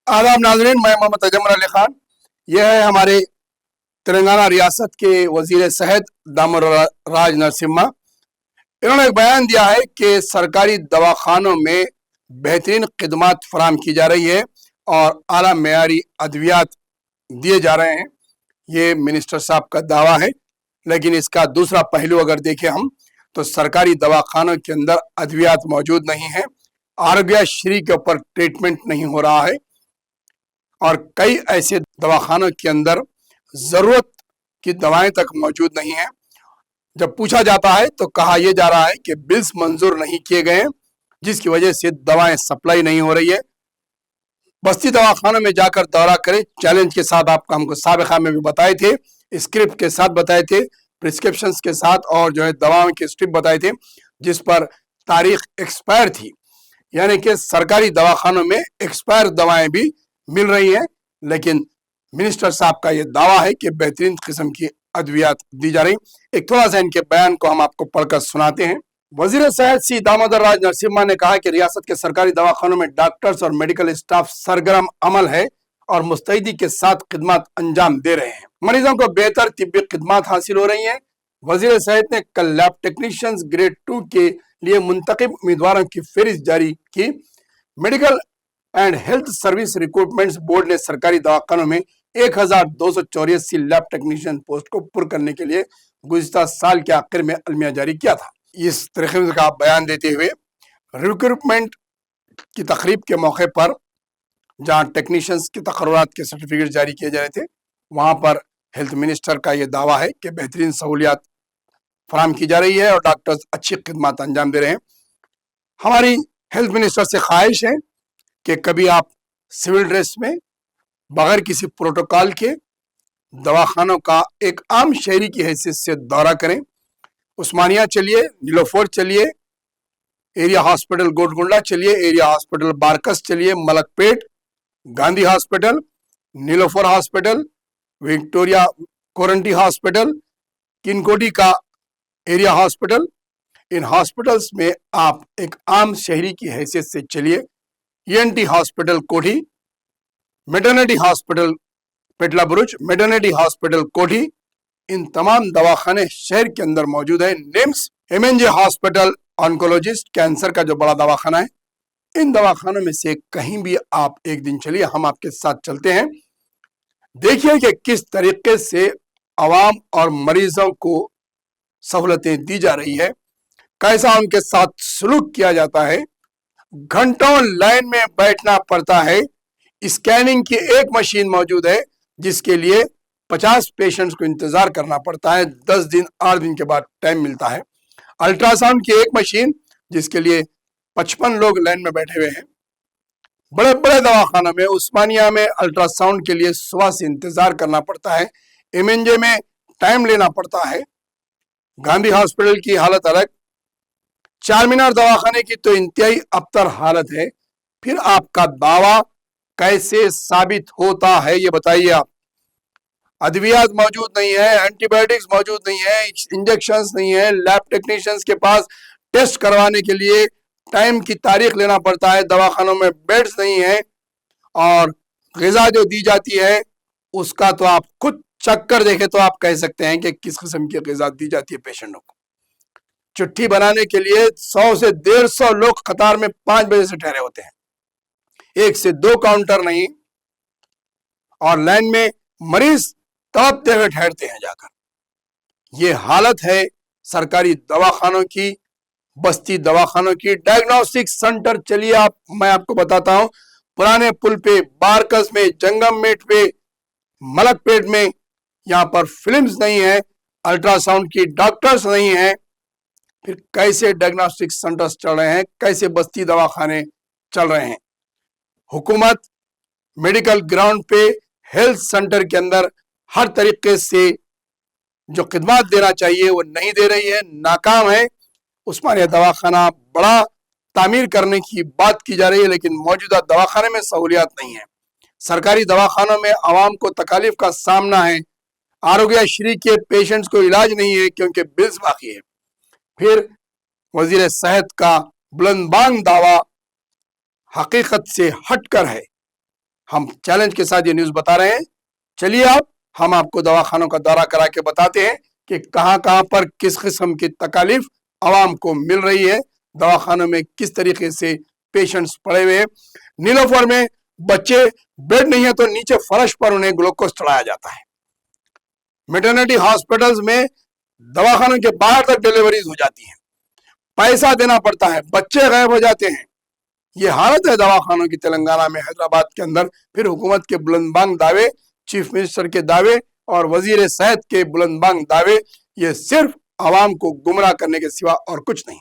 आदाब नाजरीन, मैं मोहम्मद अजमल अली खान। यह है हमारे तेलंगाना रियासत के वजीर सेहत दामोदर राज नरसिम्हा। इन्होंने एक बयान दिया है कि सरकारी दवाखानों में बेहतरीन खिदमत फराम की जा रही है और आला मेयारी अद्वियात दिए जा रहे हैं। ये मिनिस्टर साहब का दावा है, लेकिन इसका दूसरा पहलू अगर देखें हम तो सरकारी दवाखानों के अंदर अद्वियात मौजूद नहीं है, आरोग्यश्री के ऊपर ट्रीटमेंट नहीं हो रहा है और कई ऐसे दवाखानों के अंदर जरूरत की दवाएं तक मौजूद नहीं है। जब पूछा जाता है तो कहा यह जा रहा है कि बिल्स मंजूर नहीं किए गए हैं, जिसकी वजह से दवाएं सप्लाई नहीं हो रही है। बस्ती दवाखानों में जाकर दौरा करें, चैलेंज के साथ आपको हमको साबिका में भी बताए थे, स्क्रिप्ट के साथ बताए थे, प्रिस्क्रिप्शन के साथ, और जो है दवाओं के स्ट्रिप बताए थे जिस पर तारीख एक्सपायर थी। यानी कि सरकारी दवाखानों में एक्सपायर दवाएं भी मिल रही है, लेकिन मिनिस्टर साहब का यह दावा है कि बेहतरीन किस्म की अद्वियात दी जा रही। एक थोड़ा सा इनके बयान को हम आपको पढ़कर सुनाते हैं। वजीर सेहत सी दामोदर राज नरसिम्हा ने कहा कि रियासत के सरकारी दवाखानों में डॉक्टर्स और मेडिकल स्टाफ सरगर्म अमल है और मुस्तैदी के साथ खिदमत अंजाम दे रहे हैं। मरीजों को बेहतर तिब्बी खिदमत हासिल हो रही है। वजीर सेहत ने कल लैब टेक्नीशियंस ग्रेड 2 के लिए मुंतखब उम्मीदवारों की फहरिस्त जारी की। Medical and health service recruitment board ने सरकारी दवाखानों में 1284 लैब टेक्नीशियन पोस्ट को पुर करने के लिए गुज़िश्ता साल के आखिर में अलमिया जारी किया था। इस तरीके का बयान देते हुए रिक्रूटमेंट की तकरीब के मौके पर जहां टेक्नीशियंस की तकर्रुरात के सर्टिफिकेट जारी किए जा रहे थे, वहां पर हेल्थ मिनिस्टर का यह दावा है कि बेहतरीन सहूलियात फराम की जा रही है और डॉक्टर्स अच्छी खिदमत अंजाम दे रहे हैं। हमारी हेल्थ मिनिस्टर से ख्वाहिश है कि कभी आप सिविल ड्रेस में बगैर किसी प्रोटोकॉल के दवाखानों का एक आम शहरी की हैसियत से दौरा करें। उस्मानिया चलिए, नीलोफर चलिए, एरिया हॉस्पिटल गोडगुंडा चलिए, एरिया हॉस्पिटल बारकस चलिए, Malakpet, Gandhi hospital, Niloufer hospital, Victoria quarantine hospital, Kingkoti का एरिया हॉस्पिटल। इन हॉस्पिटल्स में आप एक आम शहरी की हैसियत से चलिए। ENT हॉस्पिटल कोठी, मेटर्निटी हॉस्पिटल पेटला बुरुज, मेटर्निटी हॉस्पिटल कोठी, इन तमाम दवाखाने शहर के अंदर मौजूद है। NIMS, MNJ hospital oncologist, cancer का जो बड़ा दवाखाना है, इन दवाखानों में से कहीं भी आप एक दिन चलिए, हम आपके साथ चलते हैं। देखिए कि किस तरीके से आवाम और मरीजों को सहूलतें दी जा रही है, कैसा उनके साथ सलूक किया जाता है। घंटों लाइन में बैठना पड़ता है। स्कैनिंग की एक मशीन मौजूद है जिसके लिए 50 पेशेंट्स को इंतजार करना पड़ता है। 10 दिन 8 दिन के बाद टाइम मिलता है। अल्ट्रासाउंड की एक मशीन जिसके लिए 55 लोग लाइन में बैठे हुए हैं। बड़े बड़े दवाखानों में, उस्मानिया में अल्ट्रासाउंड के लिए सुबह से इंतजार करना पड़ता है। MNJ में टाइम लेना पड़ता है। गांधी हॉस्पिटल की हालत अलग, चार मीनार दवाखाने की तो इंतहाई अबतर हालत है। फिर आपका दावा कैसे साबित होता है, ये बताइए आप। अद्वियात मौजूद नहीं है, एंटीबायोटिक्स मौजूद नहीं है, इंजेक्शंस नहीं है, लैब टेक्नीशियंस के पास टेस्ट करवाने के लिए टाइम की तारीख लेना पड़ता है, दवाखानों में बेड्स नहीं है, और ग़िज़ा जो दी जाती है उसका तो आप खुद चक्कर देखें तो आप कह सकते हैं कि किस किस्म की ग़िज़ा दी जाती है पेशेंटों को। चिट्ठी बनाने के लिए 100 से 150 लोग कतार में 5 बजे से ठहरे होते हैं, 1 से 2 काउंटर नहीं, और लाइन में मरीज तड़पते हुए ठहरते हैं जाकर। ये हालत है सरकारी दवाखानों की, बस्ती दवाखानों की। डायग्नोस्टिक सेंटर चलिए आप, मैं आपको बताता हूं, पुराने पुल पे, बारकस में, जंगम मेट पे, मलकपेट में, यहां पर फिल्म्स नहीं है, अल्ट्रासाउंड की डॉक्टर्स नहीं है। फिर कैसे डायग्नोस्टिक सेंटर्स चल रहे हैं, कैसे बस्ती दवाखाने चल रहे हैं। हुकूमत मेडिकल ग्राउंड पे, हेल्थ सेंटर के अंदर हर तरीके से जो खिदमत देना चाहिए वो नहीं दे रही है, नाकाम है। उस्मानिया दवाखाना बड़ा तामीर करने की बात की जा रही है, लेकिन मौजूदा दवाखाने में सहूलियात नहीं है। सरकारी दवाखानों में आवाम को तकालीफ का सामना है। आरोग्यश्री के पेशेंट्स को इलाज नहीं है क्योंकि बिल्स बाकी है। फिर वजीर सेहत का बुलंदबांग दावा हकीकत से हटकर है। हम चैलेंज के साथ ये न्यूज बता रहे हैं। चलिए आप हम आपको दवाखानों का दौरा करा के बताते हैं कि कहां कहां पर किस किस्म की तकालीफ आवाम को मिल रही है, दवाखानों में किस तरीके से पेशेंट्स पड़े हुए हैं। नीलोफर में बच्चे बेड नहीं है तो नीचे फर्श पर उन्हें ग्लूकोज चढ़ाया जाता है। मैटरनिटी हॉस्पिटल्स में दवाखानों के बाहर तक डिलीवरीज हो जाती हैं, पैसा देना पड़ता है, बच्चे गायब हो जाते हैं। ये हालत है दवाखानों की तेलंगाना में, हैदराबाद के अंदर। फिर हुकूमत के बुलंदबांग दावे, चीफ मिनिस्टर के दावे और वजीर सेहत के बुलंदबांग दावे, ये सिर्फ आवाम को गुमराह करने के सिवा और कुछ नहीं।